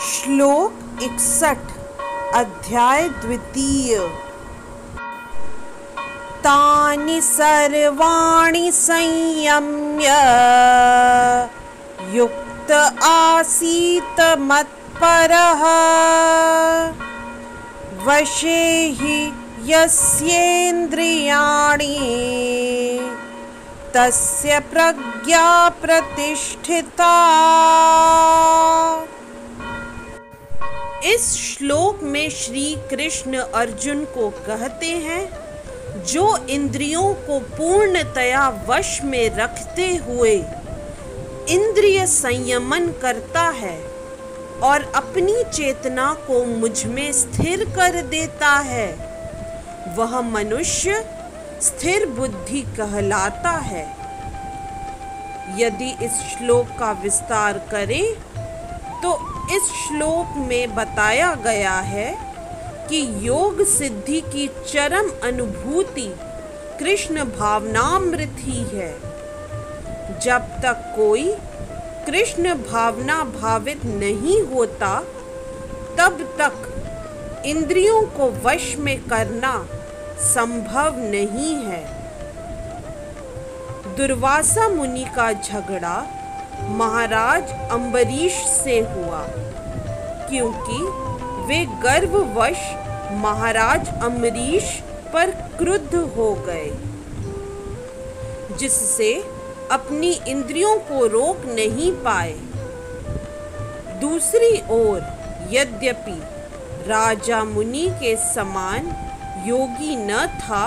श्लोक 61 अध्याय द्वितीय। तानि सर्वाणि संयम्य युक्त आसीत मत्परः वशे हि यस्येन्द्रियाणि तस्य प्रज्ञा प्रतिष्ठिता। इस श्लोक में श्री कृष्ण अर्जुन को कहते हैं, जो इंद्रियों को पूर्णतया वश में रखते हुए इंद्रिय संयमन करता है और अपनी चेतना को मुझ में स्थिर कर देता है, वह मनुष्य स्थिर बुद्धि कहलाता है। यदि इस श्लोक का विस्तार करें तो इस श्लोक में बताया गया है कि योग सिद्धि की चरम अनुभूति कृष्ण भावनामृत ही है। जब तक कोई कृष्ण भावना भावित नहीं होता तब तक इंद्रियों को वश में करना संभव नहीं है। दुर्वासा मुनि का झगड़ा महाराज अम्बरीश से हुआ, क्योंकि वे गर्ववश महाराज अम्बरीश पर क्रुद्ध हो गए, जिससे अपनी इंद्रियों को रोक नहीं पाए। दूसरी ओर यद्यपि राजा मुनि के समान योगी न था,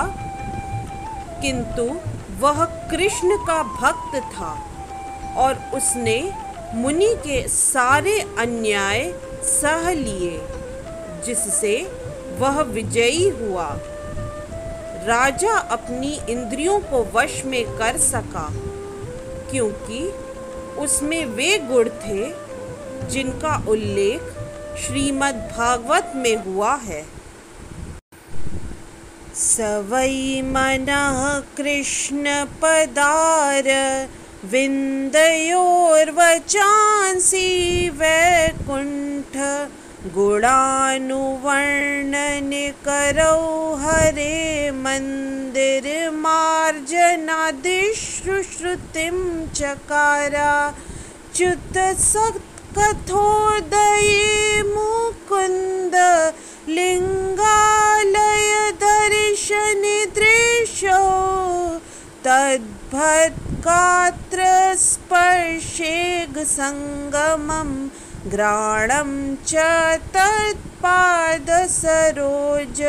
किंतु वह कृष्ण का भक्त था और उसने मुनि के सारे अन्याय सह लिए, जिससे वह विजयी हुआ। राजा अपनी इंद्रियों को वश में कर सका, क्योंकि उसमें वे गुण थे जिनका उल्लेख श्रीमद् भागवत में हुआ है। स वै मनः कृष्ण पदार विन्दयोर्वचांसि वैकुंठ गुणानुवर्णन करौ हरे मंदिर मार्जनादिश्रुतिं चकारा च्युत सत्कथोदये मुकुंद लिंगालय दर्शन दृशो तद्भद्गात्र स्पर्शेग संगमं घ्राणं च तत्पाद सरोज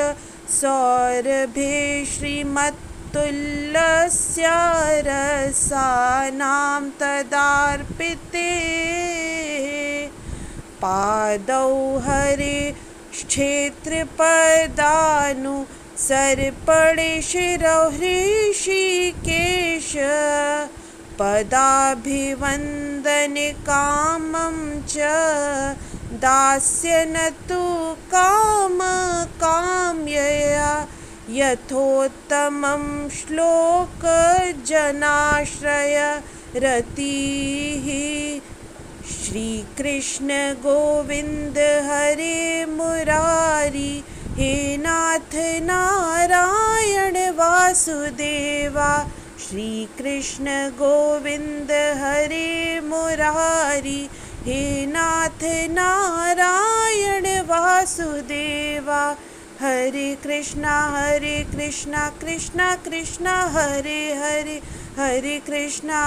सौरभे श्रीमत्तुल्यस्य रसानां तदार्पिते पादौ हरे क्षेत्रपदानु सर्पणे शिरो हृषिकेश पदाभिवन्दन कामं च दास्य न तु काम काम्यया यथोत्तमं श्लोक जनाश्रय रतिः श्री कृष्ण गोविंद हरे मुरारी हे नाथ नारायण वासुदेवा श्री कृष्ण गोविंद हरे मुरारी हे नाथ नारायण वासुदेवा हरे कृष्णा कृष्णा कृष्णा हरे हरे हरे कृष्णा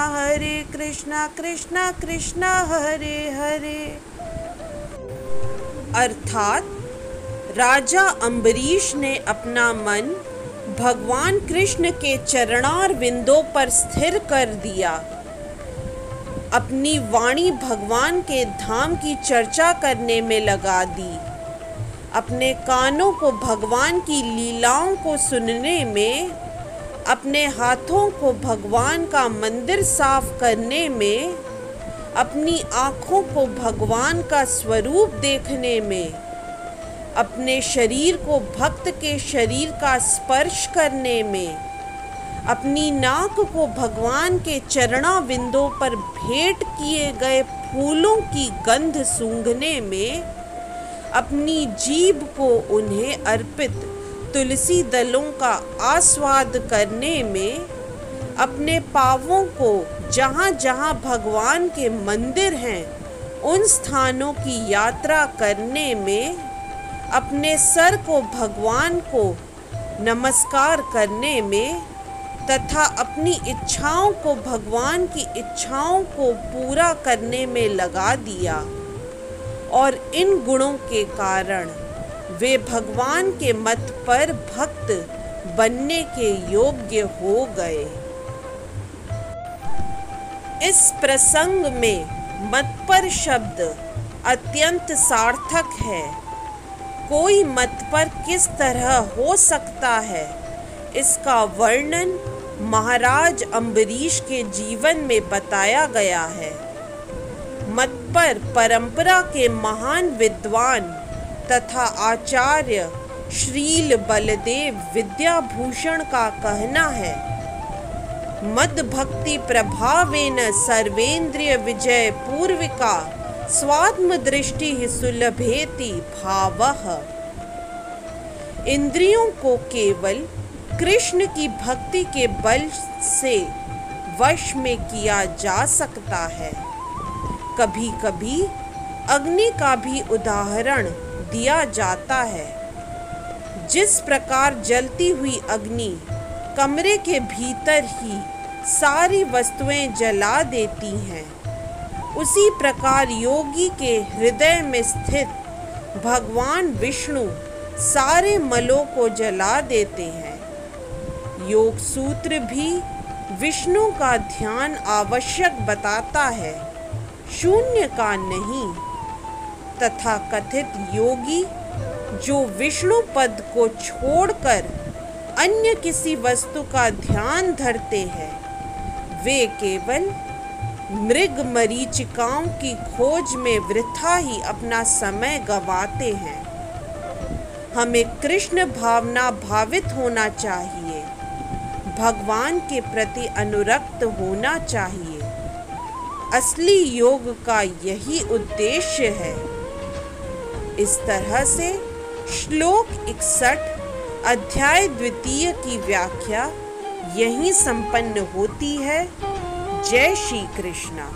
कृष्णा कृष्णा हरे हरे। अर्थात राजा अम्बरीश ने अपना मन भगवान कृष्ण के चरणार विंदों पर स्थिर कर दिया, अपनी वाणी भगवान के धाम की चर्चा करने में लगा दी, अपने कानों को भगवान की लीलाओं को सुनने में, अपने हाथों को भगवान का मंदिर साफ करने में, अपनी आँखों को भगवान का स्वरूप देखने में, अपने शरीर को भक्त के शरीर का स्पर्श करने में, अपनी नाक को भगवान के चरणा विंदों पर भेंट किए गए फूलों की गंध सूंघने में अपनी जीभ को उन्हें अर्पित तुलसी दलों का आस्वाद करने में, अपने पांवों को जहाँ जहाँ भगवान के मंदिर हैं उन स्थानों की यात्रा करने में, अपने सर को भगवान को नमस्कार करने में तथा अपनी इच्छाओं को भगवान की इच्छाओं को पूरा करने में लगा दिया। और इन गुणों के कारण वे भगवान के मत पर भक्त बनने के योग्य हो गए। इस प्रसंग में मत पर शब्द अत्यंत सार्थक है। कोई मत पर किस तरह हो सकता है, इसका वर्णन महाराज अम्बरीश के जीवन में बताया गया है। मत पर परंपरा के महान विद्वान तथा आचार्य श्रील बलदेव विद्याभूषण का कहना है, मद भक्ति प्रभावेन सर्वेन्द्रिय विजय पूर्विका स्वात्म दृष्टि सुलभेति भावः। इंद्रियों को केवल कृष्ण की भक्ति के बल से वश में किया जा सकता है। कभी कभी अग्नि का भी उदाहरण दिया जाता है। जिस प्रकार जलती हुई अग्नि कमरे के भीतर ही सारी वस्तुएं जला देती हैं, उसी प्रकार योगी के हृदय में स्थित भगवान विष्णु सारे मलों को जला देते हैं। योग सूत्र भी विष्णु का ध्यान आवश्यक बताता है, शून्य का नहीं। तथा कथित योगी जो विष्णु पद को छोड़कर अन्य किसी वस्तु का ध्यान धरते हैं, वे केवल मृग मरीचिकाओं की खोज में वृथा ही अपना समय गंवाते हैं। हमें कृष्ण भावना भावित होना चाहिए, भगवान के प्रति अनुरक्त होना चाहिए। असली योग का यही उद्देश्य है। इस तरह से श्लोक 61 अध्याय 2 की व्याख्या यहीं संपन्न होती है। जय श्री कृष्णा।